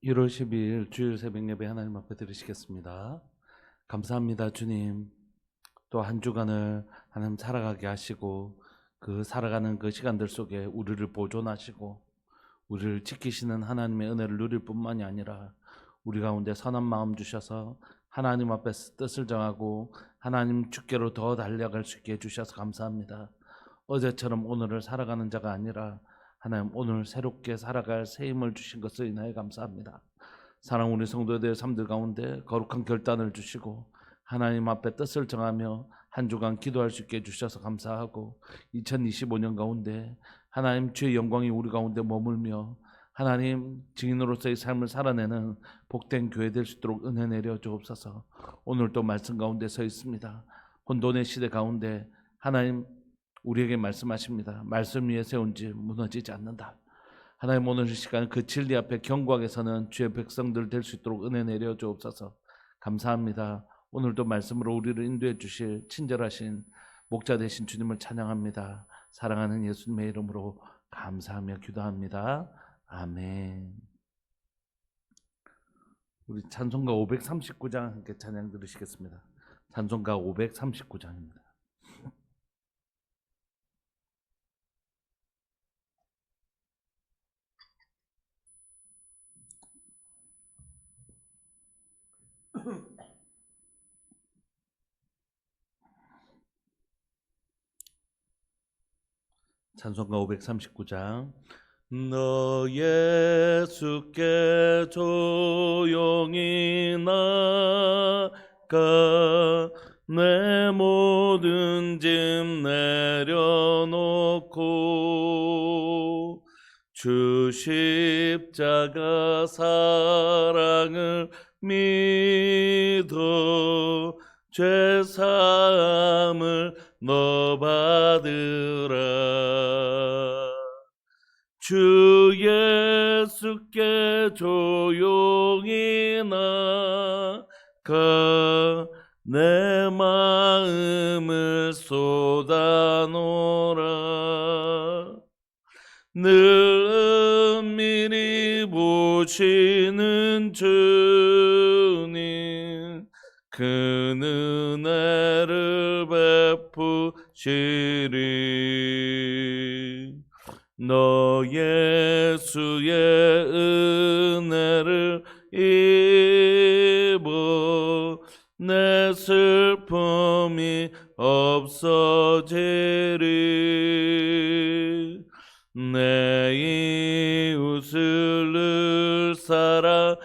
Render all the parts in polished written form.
1월 12일 주일 새벽 예배 하나님 앞에 드리시겠습니다. 감사합니다, 주님. 또 한 주간을 하나님 살아가게 하시고 그 살아가는 그 시간들 속에 우리를 보존하시고 우리를 지키시는 하나님의 은혜를 누릴 뿐만이 아니라 우리 가운데 선한 마음 주셔서 하나님 앞에 뜻을 정하고 하나님 주께로 더 달려갈 수 있게 해주셔서 감사합니다. 어제처럼 오늘을 살아가는 자가 아니라 하나님 오늘 새롭게 살아갈 새 힘을 주신 것을 인하여 감사합니다. 사랑 우리 성도들의 삶들 가운데 거룩한 결단을 주시고 하나님 앞에 뜻을 정하며 한 주간 기도할 수 있게 해주셔서 감사하고 2025년 가운데 하나님 주의 영광이 우리 가운데 머물며 하나님 증인으로서의 삶을 살아내는 복된 교회 될 수 있도록 은혜 내려 주옵소서. 오늘도 말씀 가운데 서 있습니다. 혼돈의 시대 가운데 하나님 우리에게 말씀하십니다. 말씀 위에 세운 집 무너지지 않는다. 하나님 오늘 이 시간 그 진리 앞에 견고하게 서는 주의 백성들 될 수 있도록 은혜 내려 주옵소서. 감사합니다. 오늘도 말씀으로 우리를 인도해 주실 친절하신 목자 되신 주님을 찬양합니다. 사랑하는 예수님의 이름으로 감사하며 기도합니다. 아멘. 우리 찬송가 539장 함께 찬양 들으시겠습니다. 찬송가 539장입니다. 찬송가 539장. 너 예수께 조용히 나가 내 모든 짐 내려놓고 주 십자가 사랑을 믿어 죄사함을 너 받으라. 주 예수께 조용히 나가 내 마음을 쏟아놓으라. 늘 은밀히 보시는 주님 그 은혜를 베푸시리. 너 예수의 은혜를 입어 내 슬픔이 없어지리. 내 이웃을 늘 사랑하여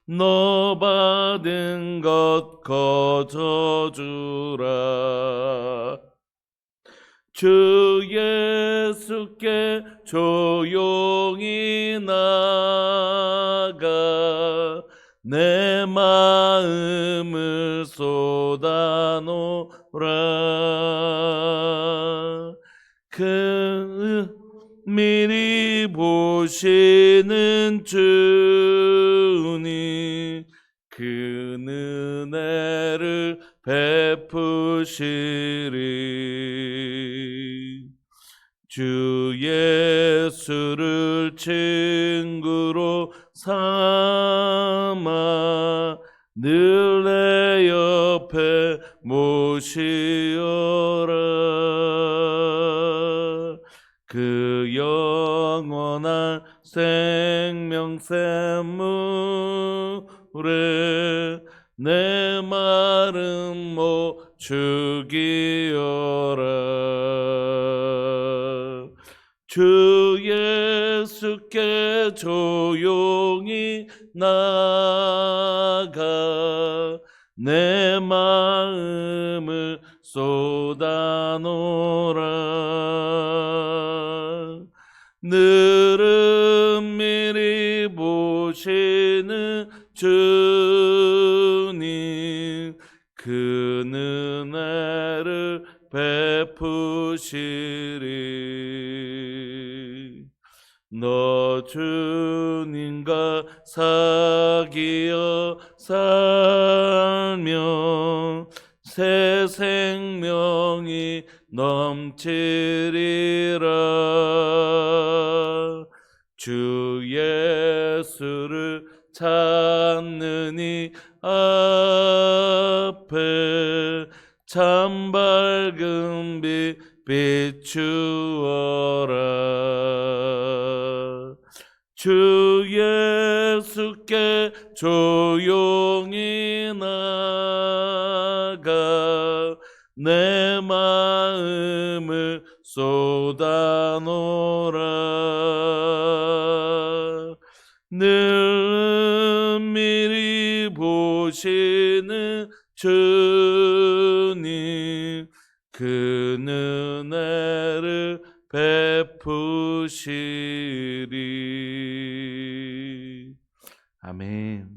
너 받은 것 거저주라. 주 예수께 조용히 나가 내 마음을 쏟아놓으라. 그 미리 보시는 주님 그 은혜를 베푸시리. 주 예수를 친구로 삼아 늘 내 옆에 모시어라. 그 영원한 생명 샘물에 내 마른 목 죽이어라. 주 예수께 조용히 나가 내 마음을 쏟아놓으라. 늘 은밀히 보시는 주님 그 은혜를 베푸시리. 너 주님과 사귀어 살며 새 생명이 넘치리라. 주 예수를 찾느니 앞에 참 밝은 빛 비추어라. 주 예수께 조용히 나가 내 마음을 쏟아놓으라. 늘 미리 보시는 주님 그 은혜를 베푸시리. 아멘.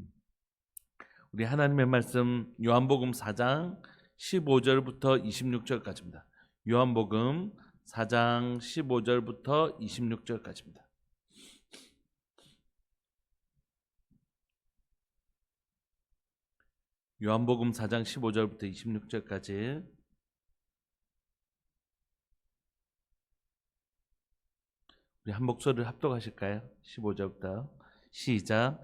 우리 하나님의 말씀 요한복음 4장 15절부터 26절까지입니다. 요한복음 4장 15절부터 26절까지입니다. 요한복음 4장 15절부터 26절까지. 우리 한 목소리를 합독하실까요? 15절부터 시작.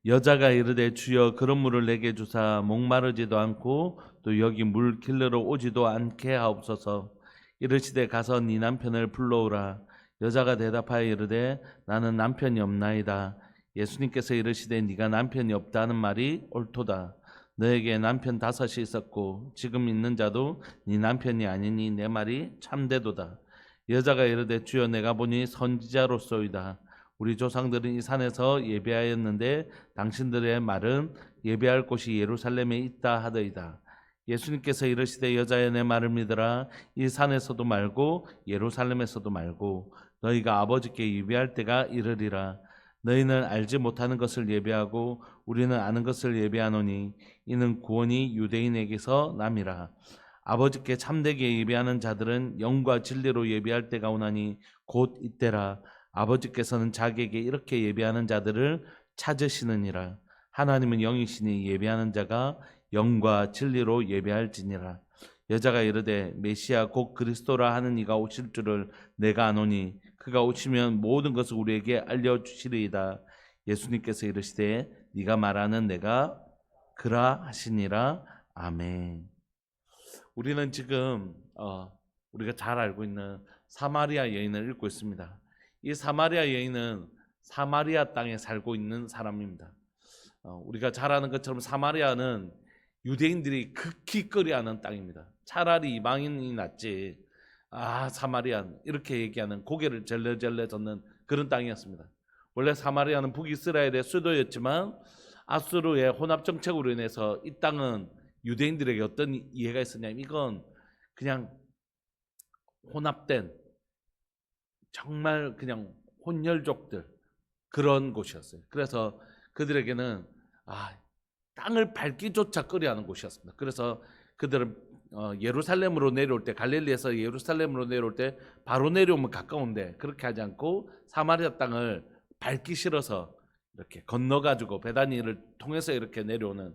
여자가 이르되 주여 그런 물을 내게 주사 목마르지도 않고 또 여기 물 길르러 오지도 않게 하옵소서. 이르시되 가서 네 남편을 불러오라. 여자가 대답하여 이르되 나는 남편이 없나이다. 예수님께서 이르시되 네가 남편이 없다는 말이 옳도다. 너에게 남편 5이 있었고 지금 있는 자도 네 남편이 아니니 내 말이 참되도다. 여자가 이르되 주여 내가 보니 선지자로소이다. 우리 조상들은 이 산에서 예배하였는데 당신들의 말은 예배할 곳이 예루살렘에 있다 하더이다. 예수님께서 이르시되 여자여 내 말을 믿으라. 이 산에서도 말고 예루살렘에서도 말고 너희가 아버지께 예배할 때가 이르리라. 너희는 알지 못하는 것을 예배하고 우리는 아는 것을 예배하노니 이는 구원이 유대인에게서 남이라. 아버지께 참되게 예배하는 자들은 영과 진리로 예배할 때가 오나니 곧 이때라. 아버지께서는 자기에게 이렇게 예배하는 자들을 찾으시느니라. 하나님은 영이시니 예배하는 자가 영과 진리로 예배할지니라. 여자가 이르되 메시아 곧 그리스도라 하는 이가 오실 줄을 내가 아노니 그가 오시면 모든 것을 우리에게 알려주시리이다. 예수님께서 이르시되 네가 말하는 내가 그라 하시니라. 아멘. 우리는 지금 우리가 잘 알고 있는 사마리아 여인을 읽고 있습니다. 이 사마리아 여인은 사마리아 땅에 살고 있는 사람입니다. 우리가 잘 아는 것처럼 사마리아는 유대인들이 극히 꺼려하는 땅입니다. 차라리 이방인이 낫지 사마리아 이렇게 얘기하는 고개를 절레절레 젓는 그런 땅이었습니다. 원래 사마리아는 북이스라엘의 수도였지만 아수르의 혼합 정책으로 인해서 이 땅은 유대인들에게 어떤 이해가 있었냐면 이건 그냥 혼합된 정말 그냥 혼혈족들 그런 곳이었어요. 그래서 그들에게는 땅을 밟기조차 꺼려하는 곳이었습니다. 그래서 그들은 예루살렘으로 내려올 때 갈릴리에서 예루살렘으로 내려올 때 바로 내려오면 가까운데 그렇게 하지 않고 사마리아 땅을 밟기 싫어서 이렇게 건너가지고 베다니를 통해서 이렇게 내려오는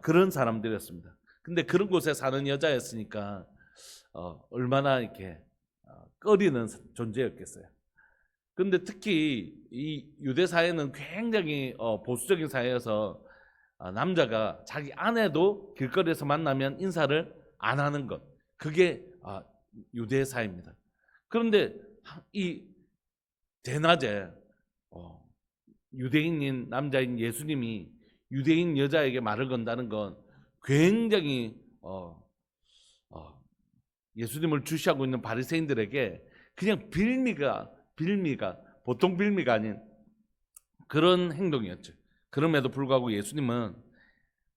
그런 사람들이었습니다. 근데 그런 곳에 사는 여자였으니까 얼마나 이렇게 꺼리는 존재였겠어요. 근데 특히 이 유대 사회는 굉장히 보수적인 사회여서 남자가 자기 아내도 길거리에서 만나면 인사를 안 하는 것, 그게 유대 사회입니다. 그런데 이 대낮에 유대인인 남자인 예수님이 유대인 여자에게 말을 건다는 건 굉장히 예수님을 주시하고 있는 바리새인들에게 그냥 빌미가 보통 빌미가 아닌 그런 행동이었죠. 그럼에도 불구하고 예수님은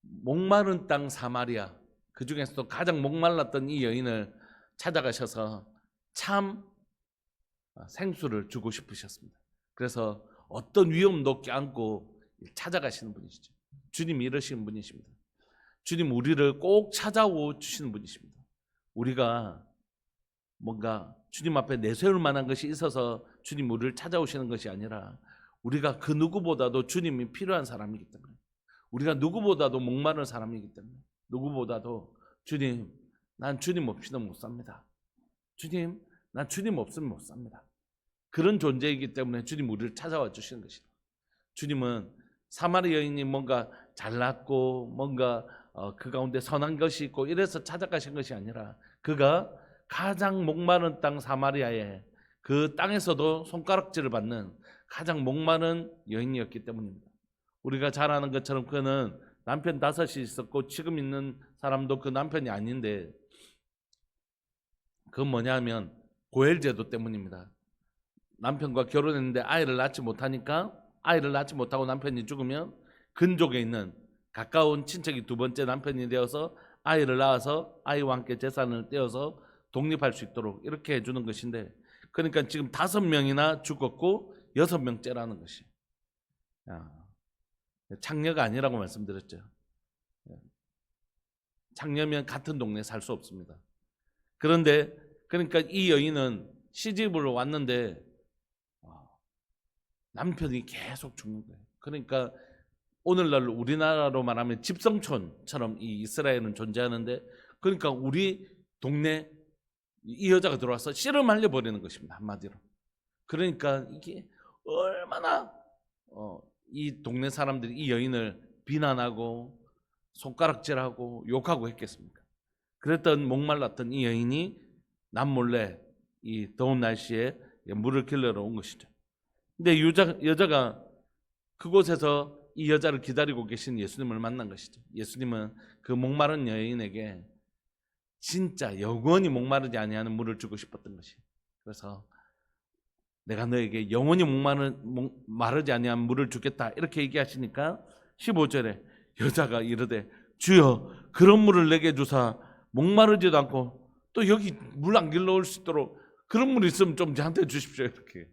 목마른 땅 사마리아, 그 중에서도 가장 목말랐던 이 여인을 찾아가셔서 참 생수를 주고 싶으셨습니다. 그래서 어떤 위험도 껴안고 찾아가시는 분이시죠. 주님이 이러시는 분이십니다. 주님 우리를 꼭 찾아오 주시는 분이십니다. 우리가 뭔가 주님 앞에 내세울 만한 것이 있어서 주님 우리를 찾아오시는 것이 아니라 우리가 그 누구보다도 주님이 필요한 사람이기 때문에, 우리가 누구보다도 목마른 사람이기 때문에, 누구보다도 주님, 난 주님 없이는 못 삽니다. 주님, 난 주님 없으면 못 삽니다. 그런 존재이기 때문에 주님 우리를 찾아와 주시는 것이다. 주님은 사마리 여인이 뭔가 잘났고 뭔가 그 가운데 선한 것이 있고 이래서 찾아가신 것이 아니라 그가 가장 목마른 땅 사마리아에 그 땅에서도 손가락질을 받는 가장 목마른 여인이었기 때문입니다. 우리가 잘 아는 것처럼 그는 남편 5이 있었고 지금 있는 사람도 그 남편이 아닌데 그건 뭐냐면 고엘 제도 때문입니다. 남편과 결혼했는데 아이를 낳지 못하니까 아이를 낳지 못하고 남편이 죽으면 근족에 있는 가까운 친척이 두 번째 남편이 되어서 아이를 낳아서 아이와 함께 재산을 떼어서 독립할 수 있도록 이렇게 해주는 것인데 그러니까 지금 5명이나 죽었고 6명째라는 것이 창녀가 아니라고 말씀드렸죠. 창녀면 같은 동네에 살 수 없습니다. 그런데 그러니까 이 여인은 시집으로 왔는데 남편이 계속 죽는 거예요. 그러니까 오늘날 우리나라로 말하면 집성촌처럼 이 이스라엘은 존재하는데 그러니까 우리 동네 이 여자가 들어와서 씨름하려 버리는 것입니다. 한마디로. 그러니까 이게 얼마나 이 동네 사람들이 이 여인을 비난하고 손가락질하고 욕하고 했겠습니까? 그랬던 목말랐던 이 여인이 남몰래 이 더운 날씨에 물을 길러러 온 것이죠. 근데 여자가 그곳에서 이 여자를 기다리고 계신 예수님을 만난 것이죠. 예수님은 그 목마른 여인에게 진짜 영원히 목마르지 아니하는 물을 주고 싶었던 것이. 그래서 내가 너에게 영원히 마르지 아니한 물을 주겠다 이렇게 얘기하시니까 15절에 여자가 이르되 주여 그런 물을 내게 주사 목마르지도 않고 또 여기 물 안 길러올 수 있도록 그런 물 있으면 좀 저한테 주십시오 이렇게.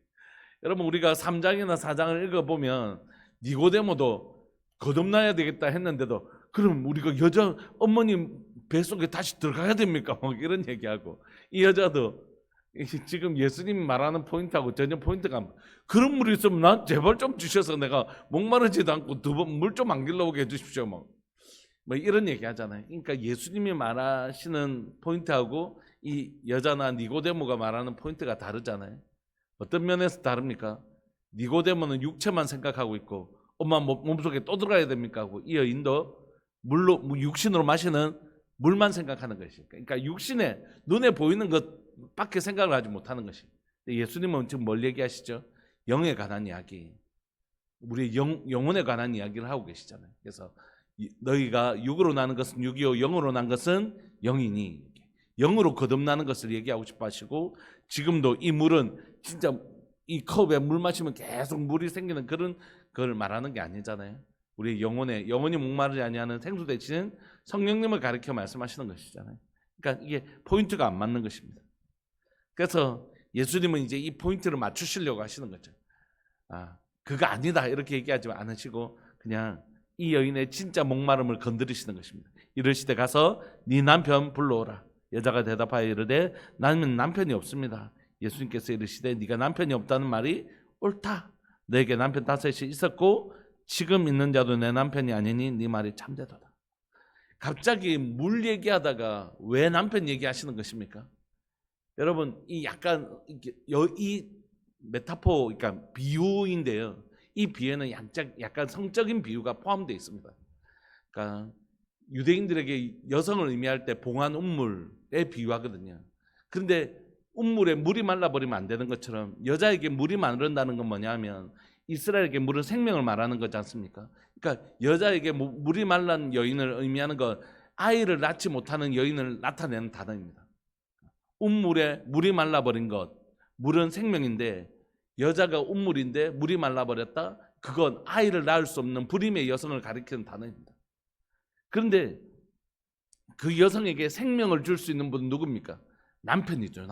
여러분 우리가 3장이나 4장을 읽어보면 니고데모도 거듭나야 되겠다 했는데도 그럼 우리가 여자 어머님 뱃속에 다시 들어가야 됩니까? 막 이런 얘기하고 이 여자도 지금 예수님이 말하는 포인트하고 전혀 포인트가 안 그런 물이 있으면 난 제발 좀 주셔서 내가 목마르지도 않고 두 번 물 좀 안 길러오게 해주십시오 뭐 이런 얘기 하잖아요. 그러니까 예수님이 말하시는 포인트하고 이 여자나 니고데모가 말하는 포인트가 다르잖아요. 어떤 면에서 다릅니까? 니고데모는 육체만 생각하고 있고 엄마 몸속에 또 들어가야 됩니까? 하고 이 여인도 물로 육신으로 마시는 물만 생각하는 것이. 그러니까 육신에 눈에 보이는 것밖에 생각을 하지 못하는 것이. 예수님은 지금 뭘 얘기하시죠? 영에 관한 이야기, 우리의 영혼에 관한 이야기를 하고 계시잖아요. 그래서 너희가 육으로 나는 것은 육이요 영으로 난 것은 영이니 영으로 거듭나는 것을 얘기하고 싶어 하시고 지금도 이 물은 진짜 이 컵에 물 마시면 계속 물이 생기는 그런 걸 말하는 게 아니잖아요. 우리 영혼에 영원히 목마르지 아니하는 생수 대신 성령님을 가리켜 말씀하시는 것이잖아요. 그러니까 이게 포인트가 안 맞는 것입니다. 그래서 예수님은 이제 이 포인트를 맞추시려고 하시는 거죠. 그거 아니다 이렇게 얘기하지 않으시고 그냥 이 여인의 진짜 목마름을 건드리시는 것입니다. 이르시되 가서 네 남편 불러오라. 여자가 대답하여 이르되 나는 남편이 없습니다. 예수님께서 이르시되 네가 남편이 없다는 말이 옳다. 너에게 남편 5이 있었고 지금 있는 자도 내 남편이 아니니 네 말이 참되도다. 갑자기 물 얘기하다가 왜 남편 얘기하시는 것입니까? 여러분 이 약간 이 메타포 그러니까 비유인데요. 이 비유에는 약간 성적인 비유가 포함되어 있습니다. 그러니까 유대인들에게 여성을 의미할 때 봉한 운물에 비유하거든요. 그런데 운물에 물이 말라버리면 안 되는 것처럼 여자에게 물이 마른다는 건 뭐냐면 이스라엘에게 물은 생명을 말하는 거지 않습니까? 그러니까 여자에게 물이 말란 여인을 의미하는 건 아이를 낳지 못하는 여인을 나타내는 단어입니다. 운물에 물이 말라버린 것, 물은 생명인데 여자가 운물인데 물이 말라버렸다? 그건 아이를 낳을 수 없는 불임의 여성을 가리키는 단어입니다. 그런데 그 여성에게 생명을 줄 수 있는 분은 누굽니까? 남편이죠.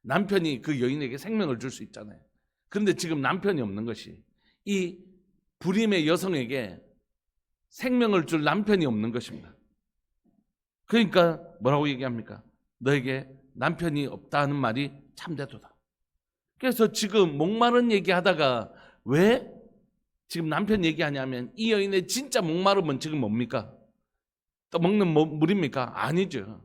남편이 그 여인에게 생명을 줄 수 있잖아요. 그런데 지금 남편이 없는 것이 이 불임의 여성에게 생명을 줄 남편이 없는 것입니다. 그러니까 뭐라고 얘기합니까? 너에게 남편이 없다는 말이 참되도다. 그래서 지금 목마른 얘기하다가 왜 지금 남편 얘기하냐면 이 여인의 진짜 목마름은 지금 뭡니까? 또 먹는 물입니까? 아니죠.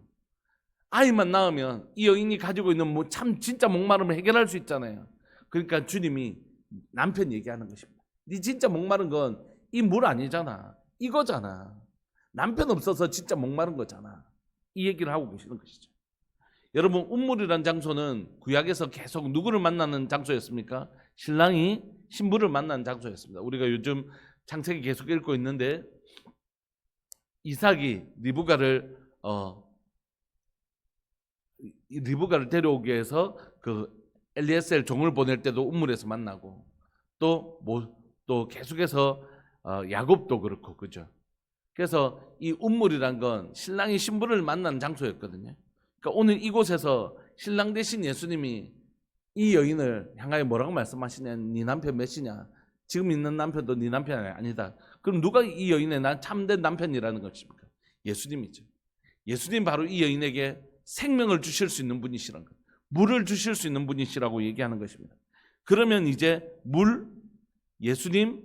아이만 낳으면 이 여인이 가지고 있는 참 진짜 목마름을 해결할 수 있잖아요. 그러니까 주님이 남편 얘기하는 것입니다. 네 진짜 목마른 건 이 물 아니잖아. 이거잖아. 남편 없어서 진짜 목마른 거잖아. 이 얘기를 하고 계시는 것이죠. 여러분, 운물이란 장소는 구약에서 계속 누구를 만나는 장소였습니까? 신랑이 신부를 만나는 장소였습니다. 우리가 요즘 창세기 계속 읽고 있는데 이삭이 리브가를 데려오기 위해서 그 엘리에셀 종을 보낼 때도 운물에서 만나고 또 계속해서 야곱도 그렇고, 그죠? 그래서 이 운물이란 건 신랑이 신부를 만나는 장소였거든요. 그러니까 오늘 이곳에서 신랑 대신 예수님이 이 여인을 향하여 뭐라고 말씀하시냐? 네 남편 몇이냐? 지금 있는 남편도 네 남편이 아니다. 그럼 누가 이 여인의 난 참된 남편이라는 것입니까? 예수님이죠. 예수님 바로 이 여인에게 생명을 주실 수 있는 분이시라는 것, 물을 주실 수 있는 분이시라고 얘기하는 것입니다. 그러면 이제 예수님,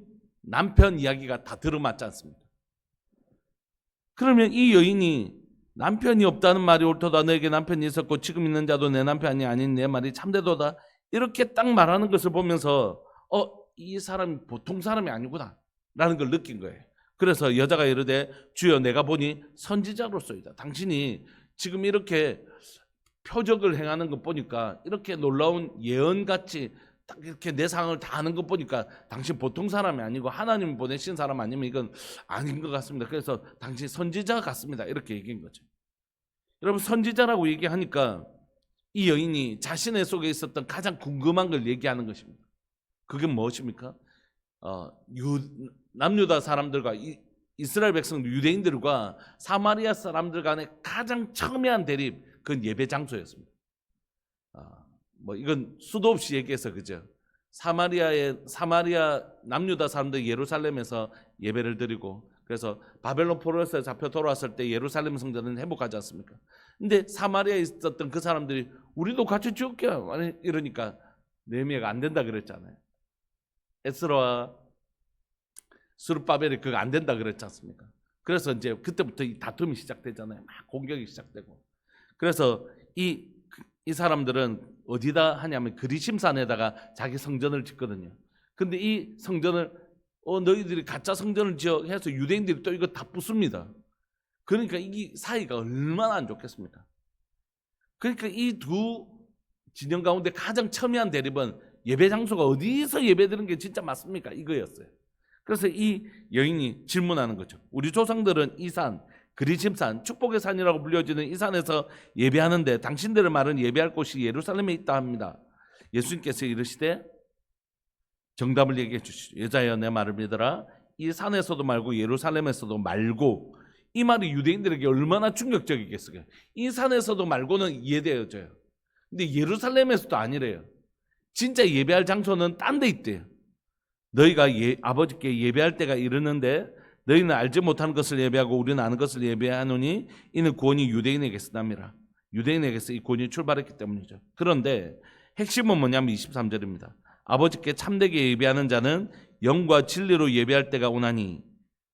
남편 이야기가 다 들어맞지 않습니까? 그러면 이 여인이 남편이 없다는 말이 옳도다. 너에게 남편이 있었고 지금 있는 자도 내 남편이 아닌 내 말이 참되도다. 이렇게 딱 말하는 것을 보면서 이 사람이 보통 사람이 아니구나 라는 걸 느낀 거예요. 그래서 여자가 이르되 주여 내가 보니 선지자로소이다. 당신이 지금 이렇게 표적을 행하는 것 보니까 이렇게 놀라운 예언같이 딱 이렇게 내 상황을 다 아는 것 보니까 당신 보통 사람이 아니고 하나님 보내신 사람 아니면 이건 아닌 것 같습니다. 그래서 당신 선지자 같습니다. 이렇게 얘기한 거죠. 여러분, 선지자라고 얘기하니까 이 여인이 자신의 속에 있었던 가장 궁금한 걸 얘기하는 것입니다. 그게 무엇입니까? 남유다 사람들과 이스라엘 백성 유대인들과 사마리아 사람들 간의 가장 첨예한 대립, 그건 예배 장소였습니다. 이건 수도 없이 얘기해서, 그죠? 사마리아 남유다 사람들 예루살렘에서 예배를 드리고, 그래서 바벨론 포로에서 잡혀 돌아왔을 때 예루살렘 성전은 회복하지 않습니까? 근데 사마리아에 있었던 그 사람들이 우리도 같이 죽게 이러니까 느헤미야가 안 된다 그랬잖아요. 에스라와 스룹바벨이 그거 안 된다 그랬지 않습니까? 그래서 이제 그때부터 이 다툼이 시작되잖아요. 막 공격이 시작되고. 그래서 이 사람들은 어디다 하냐면 그리심산에다가 자기 성전을 짓거든요. 근데 이 성전을 너희들이 가짜 성전을 지어 해서 유대인들이 또 이거 다 부숩니다. 그러니까 이 사이가 얼마나 안 좋겠습니까? 그러니까 이 두 진영 가운데 가장 첨예한 대립은 예배 장소가 어디서 예배드리는 게 진짜 맞습니까? 이거였어요. 그래서 이 여인이 질문하는 거죠. 우리 조상들은 이 산, 그리심산, 축복의 산이라고 불려지는 이 산에서 예배하는데 당신들의 말은 예배할 곳이 예루살렘에 있다 합니다. 예수님께서 이르시되 정답을 얘기해 주시죠. 여자여 내 말을 믿어라. 이 산에서도 말고 예루살렘에서도 말고. 이 말이 유대인들에게 얼마나 충격적이겠어요. 이 산에서도 말고는 이해되어져요. 근데 예루살렘에서도 아니래요. 진짜 예배할 장소는 딴 데 있대요. 너희가 아버지께 예배할 때가 이르는데 너희는 알지 못하는 것을 예배하고 우리는 아는 것을 예배하노니 이는 구원이 유대인에게서 납니다. 유대인에게서 이 구원이 출발했기 때문이죠. 그런데 핵심은 뭐냐면 23절입니다. 아버지께 참되게 예배하는 자는 영과 진리로 예배할 때가 오나니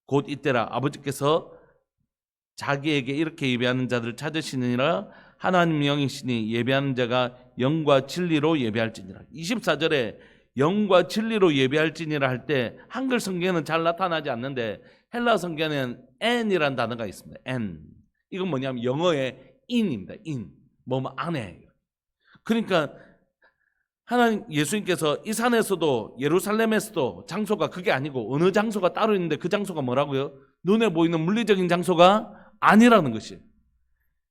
곧 이때라. 아버지께서 자기에게 이렇게 예배하는 자들을 찾으시느니라. 하나님 영이시니 예배하는 자가 영과 진리로 예배할지니라. 24절에 영과 진리로 예배할지니라 할 때 한글 성경에는 잘 나타나지 않는데 헬라 성경에는 n이라는 단어가 있습니다. n. 이건 뭐냐면 영어의 in입니다. in. 뭐뭐 안에. 그러니까 하나님 예수님께서 이 산에서도 예루살렘에서도 장소가 그게 아니고 어느 장소가 따로 있는데 그 장소가 뭐라고요? 눈에 보이는 물리적인 장소가 아니라는 것이에요.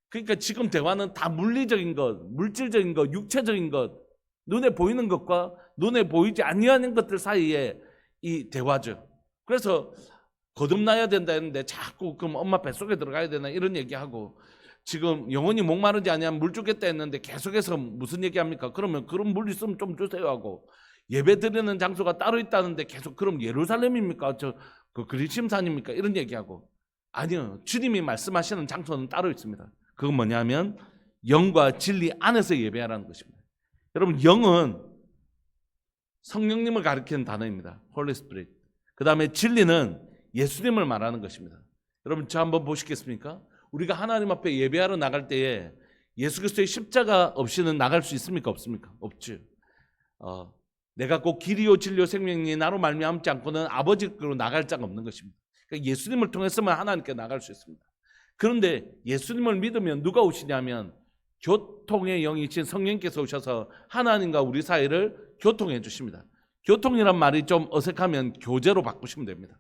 그러니까 지금 대화는 다 물리적인 것, 물질적인 것, 육체적인 것, 눈에 보이는 것과 눈에 보이지 아니하는 것들 사이에 이 대화죠. 그래서 거듭나야 된다 했는데 자꾸 그럼 엄마 뱃속에 들어가야 되나 이런 얘기하고, 지금 영혼이 목마르지 아니하면 물 주겠다 했는데 계속해서 무슨 얘기합니까? 그러면 그런 물 있으면 좀 주세요 하고, 예배 드리는 장소가 따로 있다는데 계속 그럼 예루살렘입니까? 그 그리심산입니까? 이런 얘기하고, 아니요, 주님이 말씀하시는 장소는 따로 있습니다. 그건 뭐냐면 영과 진리 안에서 예배하라는 것입니다. 여러분, 영은 성령님을 가리키는 단어입니다. Holy Spirit. 그 다음에 진리는 예수님을 말하는 것입니다. 여러분, 저 한번 보시겠습니까? 우리가 하나님 앞에 예배하러 나갈 때에 예수 그리스도의 십자가 없이는 나갈 수 있습니까? 없습니까? 없죠. 내가 곧 길이요 진리요 생명이니 나로 말미암지 않고는 아버지께로 나갈 자가 없는 것입니다. 그러니까 예수님을 통해서만 하나님께 나갈 수 있습니다. 그런데 예수님을 믿으면 누가 오시냐면 교통의 영이신 성령께서 오셔서 하나님과 우리 사이를 교통해 주십니다. 교통이란 말이 좀 어색하면 교제로 바꾸시면 됩니다.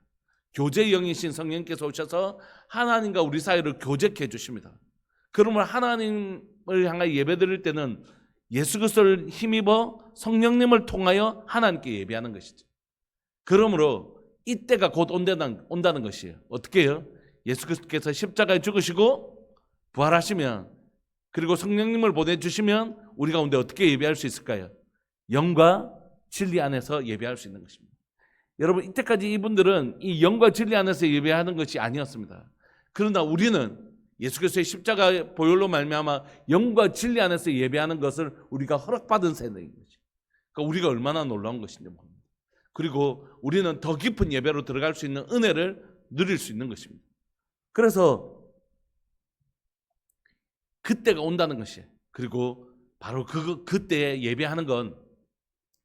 교제의 영이신 성령께서 오셔서 하나님과 우리 사이를 교제해 주십니다. 그러면 하나님을 향하여 예배드릴 때는 예수 그리스도를 힘입어 성령님을 통하여 하나님께 예배하는 것이죠. 그러므로 이때가 곧 온다는 것이에요. 어떻게 해요? 예수 그리스도께서 십자가에 죽으시고 부활하시면, 그리고 성령님을 보내주시면 우리 가운데 어떻게 예배할 수 있을까요? 영과 진리 안에서 예배할 수 있는 것입니다. 여러분, 이때까지 이분들은 이 영과 진리 안에서 예배하는 것이 아니었습니다. 그러나 우리는 예수 그리스도의 십자가 보혈로 말미암아 영과 진리 안에서 예배하는 것을 우리가 허락받은 세대인 거죠. 그러니까 우리가 얼마나 놀라운 것인지 모릅니다. 그리고 우리는 더 깊은 예배로 들어갈 수 있는 은혜를 누릴 수 있는 것입니다. 그래서 그때가 온다는 것이에요. 그리고 바로 그때 예배하는 건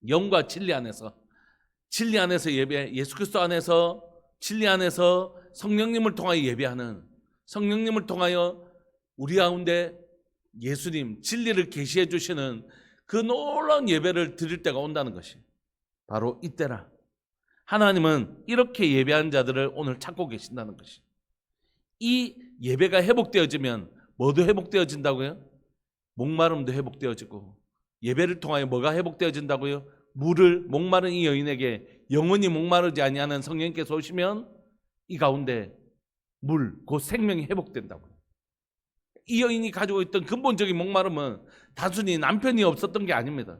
영과 진리 안에서 예배, 예수 그리스도 안에서 진리 안에서 성령님을 통하여 예배하는, 성령님을 통하여 우리 가운데 예수님 진리를 계시해 주시는 그 놀라운 예배를 드릴 때가 온다는 것이 바로 이때라. 하나님은 이렇게 예배하는 자들을 오늘 찾고 계신다는 것이. 이 예배가 회복되어지면 뭐도 회복되어진다고요? 목마름도 회복되어지고, 예배를 통하여 뭐가 회복되어진다고요? 목마른 이 여인에게 영원히 목마르지 아니하는 성령께서 오시면 이 가운데 곧 생명이 회복된다고요. 이 여인이 가지고 있던 근본적인 목마름은 단순히 남편이 없었던 게 아닙니다.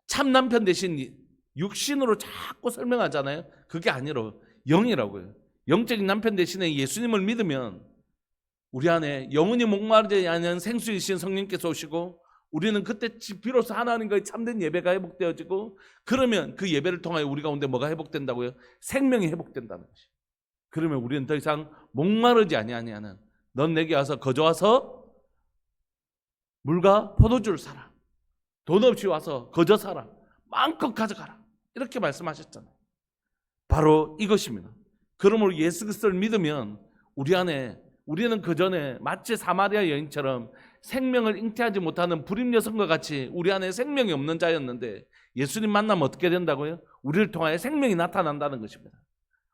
참 남편 대신 육신으로 자꾸 설명하잖아요. 그게 아니라 영이라고요. 영적인 남편 대신에 예수님을 믿으면 우리 안에 영원히 목마르지 않은 생수이신 성령께서 오시고, 우리는 그때 비로소 하나님과의 참된 예배가 회복되어지고, 그러면 그 예배를 통하여 우리 가운데 뭐가 회복된다고요? 생명이 회복된다는 것이. 그러면 우리는 더 이상 목마르지 아니하는, 넌 내게 와서 거저 와서 물과 포도주를 사라, 돈 없이 와서 거저 사라, 마음껏 가져가라, 이렇게 말씀하셨잖아요. 바로 이것입니다. 그러므로 예수 그리스도를 믿으면 우리는 그전에 마치 사마리아 여인처럼 생명을 잉태하지 못하는 불임 여성과 같이 우리 안에 생명이 없는 자였는데, 예수님 만나면 어떻게 된다고요? 우리를 통하여 생명이 나타난다는 것입니다.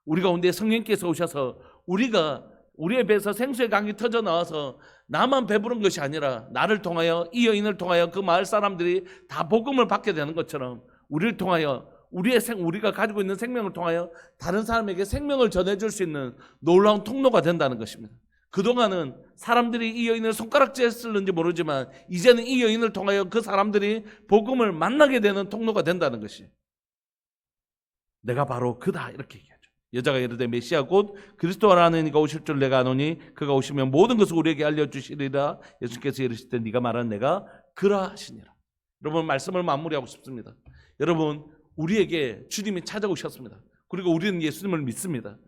우리 가운데 성령께서 오셔서 우리의 배에서 생수의 강이 터져 나와서 나만 배부른 것이 아니라 나를 통하여, 이 여인을 통하여 그 마을 사람들이 다 복음을 받게 되는 것처럼 우리를 통하여, 우리가 가지고 있는 생명을 통하여 다른 사람에게 생명을 전해줄 수 있는 놀라운 통로가 된다는 것입니다. 그동안은 사람들이 이 여인을 손가락질했을는지 모르지만 이제는 이 여인을 통하여 그 사람들이 복음을 만나게 되는 통로가 된다는 것이, 내가 바로 그다, 이렇게 얘기하죠. 여자가 이르되 메시아 곧 그리스도라는 이가 오실 줄 내가 아노니 그가 오시면 모든 것을 우리에게 알려주시리라. 예수께서 이르실 때 네가 말한 내가 그라 하시니라. 여러분, 말씀을 마무리하고 싶습니다. 여러분, 우리에게 주님이 찾아오셨습니다. 그리고 우리는 예수님을 믿습니다.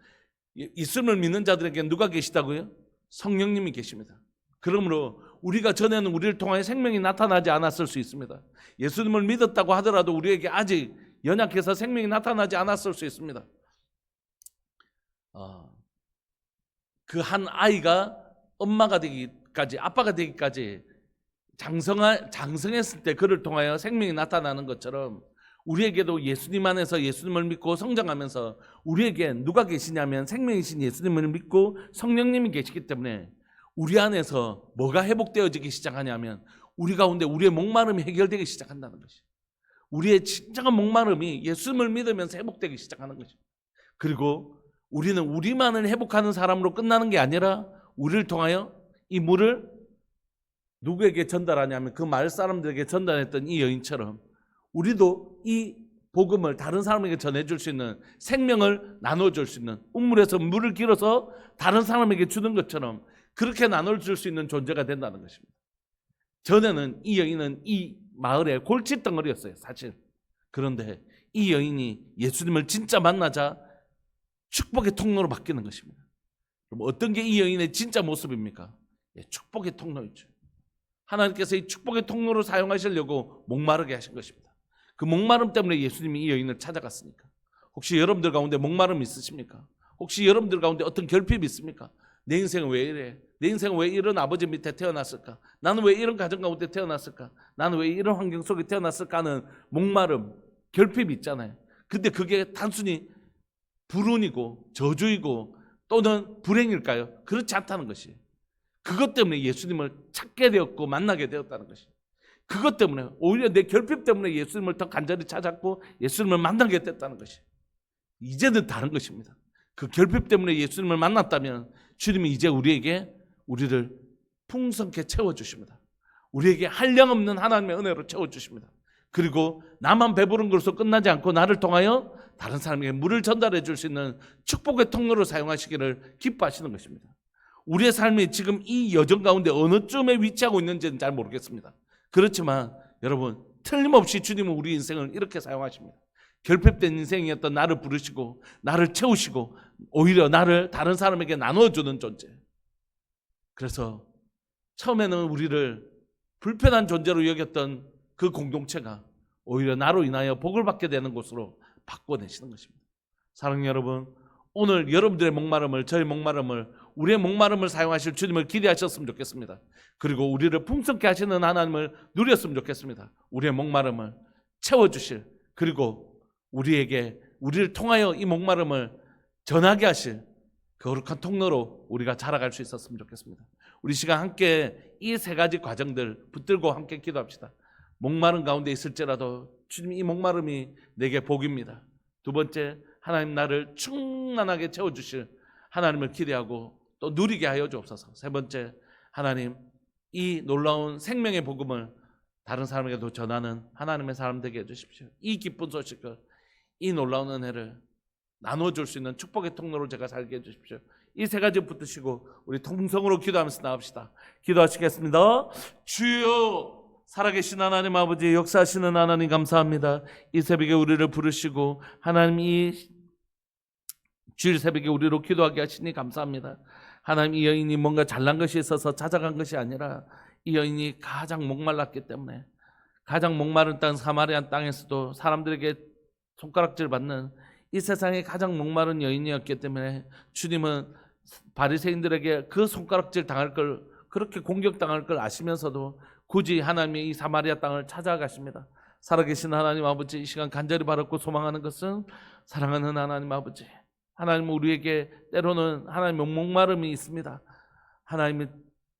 예수님을 믿는 자들에게 누가 계시다고요? 성령님이 계십니다. 그러므로 우리가 전에는 우리를 통하여 생명이 나타나지 않았을 수 있습니다. 예수님을 믿었다고 하더라도 우리에게 아직 연약해서 생명이 나타나지 않았을 수 있습니다. 그 한 아이가 엄마가 되기까지, 아빠가 되기까지 장성했을 때 그를 통하여 생명이 나타나는 것처럼 우리에게도 예수님 안에서 예수님을 믿고 성장하면서 우리에게 누가 계시냐면 생명이신 예수님을 믿고 성령님이 계시기 때문에 우리 안에서 뭐가 회복되어지기 시작하냐면 우리 가운데 우리의 목마름이 해결되기 시작한다는 것이, 우리의 진정한 목마름이 예수님을 믿으면서 회복되기 시작하는 것이. 그리고 우리는 우리만을 회복하는 사람으로 끝나는 게 아니라 우리를 통하여 이 물을 누구에게 전달하냐면 그 마을 사람들에게 전달했던 이 여인처럼 우리도 이 복음을 다른 사람에게 전해줄 수 있는, 생명을 나눠줄 수 있는, 우물에서 물을 길어서 다른 사람에게 주는 것처럼 그렇게 나눠줄 수 있는 존재가 된다는 것입니다. 전에는 이 여인은 이 마을의 골칫덩어리였어요, 사실. 그런데 이 여인이 예수님을 진짜 만나자 축복의 통로로 바뀌는 것입니다. 그럼 어떤 게 이 여인의 진짜 모습입니까? 축복의 통로이죠. 하나님께서 이 축복의 통로로 사용하시려고 목마르게 하신 것입니다. 그 목마름 때문에 예수님이 이 여인을 찾아갔으니까. 혹시 여러분들 가운데 목마름 있으십니까? 혹시 여러분들 가운데 어떤 결핍이 있습니까? 내 인생은 왜 이래? 내 인생은 왜 이런 아버지 밑에 태어났을까? 나는 왜 이런 가정 가운데 태어났을까? 나는 왜 이런 환경 속에 태어났을까 하는 목마름, 결핍이 있잖아요. 근데 그게 단순히 불운이고 저주이고 또는 불행일까요? 그렇지 않다는 것이. 그것 때문에 예수님을 찾게 되었고 만나게 되었다는 것이. 그것 때문에 오히려 내 결핍 때문에 예수님을 더 간절히 찾았고 예수님을 만나게 됐다는 것이. 이제는 다른 것입니다. 그 결핍 때문에 예수님을 만났다면 주님이 이제 우리를 풍성케 채워주십니다. 우리에게 한량없는 하나님의 은혜로 채워주십니다. 그리고 나만 배부른 것으로 끝나지 않고 나를 통하여 다른 사람에게 물을 전달해 줄 수 있는 축복의 통로로 사용하시기를 기뻐하시는 것입니다. 우리의 삶이 지금 이 여정 가운데 어느 쯤에 위치하고 있는지는 잘 모르겠습니다. 그렇지만 여러분, 틀림없이 주님은 우리 인생을 이렇게 사용하십니다. 결핍된 인생이었던 나를 부르시고 나를 채우시고 오히려 나를 다른 사람에게 나누어주는 존재. 그래서 처음에는 우리를 불편한 존재로 여겼던 그 공동체가 오히려 나로 인하여 복을 받게 되는 곳으로 바꿔내시는 것입니다. 사랑하는 여러분, 오늘 여러분들의 목마름을, 저의 목마름을, 우리의 목마름을 사용하실 주님을 기대하셨으면 좋겠습니다. 그리고 우리를 풍성케 하시는 하나님을 누렸으면 좋겠습니다. 우리의 목마름을 채워주실, 그리고 우리를 통하여 이 목마름을 전하게 하실 거룩한 통로로 우리가 자라갈 수 있었으면 좋겠습니다. 우리 시간 함께 이 세 가지 과정들 붙들고 함께 기도합시다. 목마름 가운데 있을지라도 주님, 이 목마름이 내게 복입니다. 두 번째, 하나님 나를 충만하게 채워주실 하나님을 기대하고 또 누리게 하여 주옵소서. 세 번째, 하나님 이 놀라운 생명의 복음을 다른 사람에게도 전하는 하나님의 사람 되게 해주십시오. 이 기쁜 소식을, 이 놀라운 은혜를 나눠줄 수 있는 축복의 통로로 제가 살게 해주십시오. 이 세 가지 붙드시고 우리 통성으로 기도하면서 나옵시다. 기도하시겠습니다. 주여, 살아계신 하나님 아버지, 역사하시는 하나님 감사합니다. 이 새벽에 우리를 부르시고 하나님 이 주일 새벽에 우리로 기도하게 하시니 감사합니다. 하나님, 이 여인이 뭔가 잘난 것이 있어서 찾아간 것이 아니라 이 여인이 가장 목말랐기 때문에, 가장 목마른 땅 사마리아 땅에서도 사람들에게 손가락질 받는 이 세상에 가장 목마른 여인이었기 때문에 주님은 바리새인들에게 그 손가락질 당할 걸, 그렇게 공격당할 걸 아시면서도 굳이 하나님의 이 사마리아 땅을 찾아가십니다. 살아계신 하나님 아버지, 이 시간 간절히 바랐고 소망하는 것은 사랑하는 하나님 아버지, 하나님은 우리에게 때로는 하나님의 목마름이 있습니다. 하나님의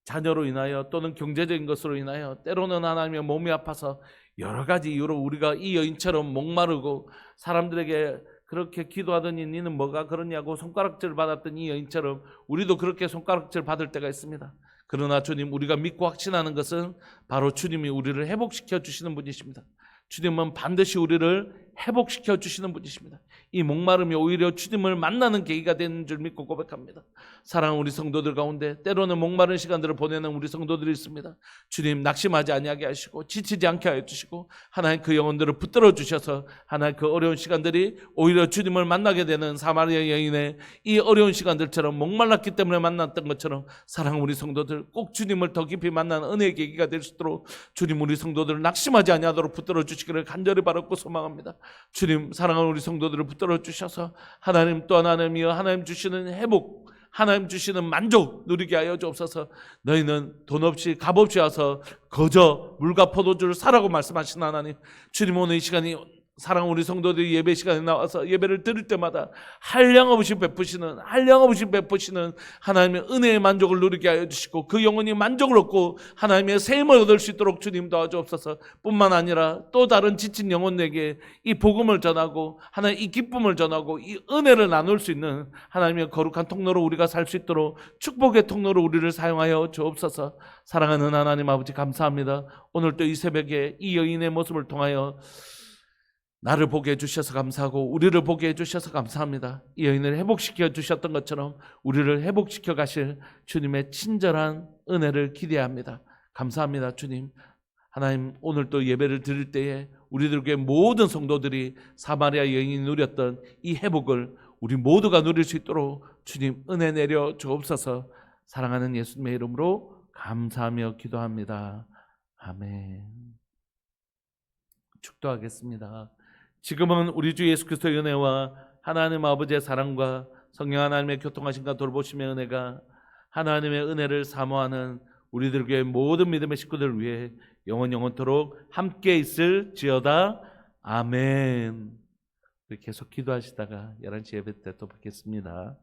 자녀로 인하여 또는 경제적인 것으로 인하여 때로는 하나님의 몸이 아파서 여러 가지 이유로 우리가 이 여인처럼 목마르고 사람들에게 그렇게 기도하더니 니는 뭐가 그러냐고 손가락질 받았던 이 여인처럼 우리도 그렇게 손가락질 받을 때가 있습니다. 그러나 주님, 우리가 믿고 확신하는 것은 바로 주님이 우리를 회복시켜 주시는 분이십니다. 주님은 반드시 우리를 회복시켜 주시는 분이십니다. 이 목마름이 오히려 주님을 만나는 계기가 되는 줄 믿고 고백합니다. 사랑하는 우리 성도들 가운데 때로는 목마른 시간들을 보내는 우리 성도들이 있습니다. 주님, 낙심하지 아니하게 하시고 지치지 않게 하여 주시고 하나님 그 영혼들을 붙들어 주셔서 하나님 그 어려운 시간들이 오히려 주님을 만나게 되는 사마리아 여인의 이 어려운 시간들처럼 목말랐기 때문에 만났던 것처럼 사랑하는 우리 성도들 꼭 주님을 더 깊이 만나는 은혜의 계기가 될 수 있도록 주님, 우리 성도들을 낙심하지 아니하도록 붙들어 주시기를 간절히 바랐고 소망합니다. 주님, 사랑하는 우리 성도들을 붙들어 주셔서 하나님 또 하나님이여 하나님 주시는 회복, 하나님 주시는 만족 누리게 하여 주옵소서. 너희는 돈 없이 값 없이 와서 거저 물과 포도주를 사라고 말씀하신 하나님, 주님 오늘 이 시간이 사랑하는 우리 성도들이 예배 시간에 나와서 예배를 드릴 때마다 한량없이 베푸시는 하나님의 은혜의 만족을 누리게 하여 주시고 그 영혼이 만족을 얻고 하나님의 세임을 얻을 수 있도록 주님 도와주옵소서. 뿐만 아니라 또 다른 지친 영혼에게 이 복음을 전하고 하나님 이 기쁨을 전하고 이 은혜를 나눌 수 있는 하나님의 거룩한 통로로 우리가 살 수 있도록 축복의 통로로 우리를 사용하여 주옵소서. 사랑하는 하나님 아버지, 감사합니다. 오늘 또 이 새벽에 이 여인의 모습을 통하여 나를 보게 해주셔서 감사하고 우리를 보게 해주셔서 감사합니다. 이 여인을 회복시켜 주셨던 것처럼 우리를 회복시켜 가실 주님의 친절한 은혜를 기대합니다. 감사합니다. 주님, 하나님 오늘 또 예배를 드릴 때에 우리들에게 모든 성도들이 사마리아 여인이 누렸던 이 회복을 우리 모두가 누릴 수 있도록 주님 은혜 내려 주옵소서. 사랑하는 예수님의 이름으로 감사하며 기도합니다. 아멘. 축도하겠습니다. 지금은 우리 주 예수 그리스도의 은혜와 하나님 아버지의 사랑과 성령 하나님의 교통하심과 돌보심의 은혜가 하나님의 은혜를 사모하는 우리들 교회 모든 믿음의 식구들을 위해 영원토록 함께 있을지어다. 아멘. 계속 기도하시다가 11시 예배 때 또 뵙겠습니다.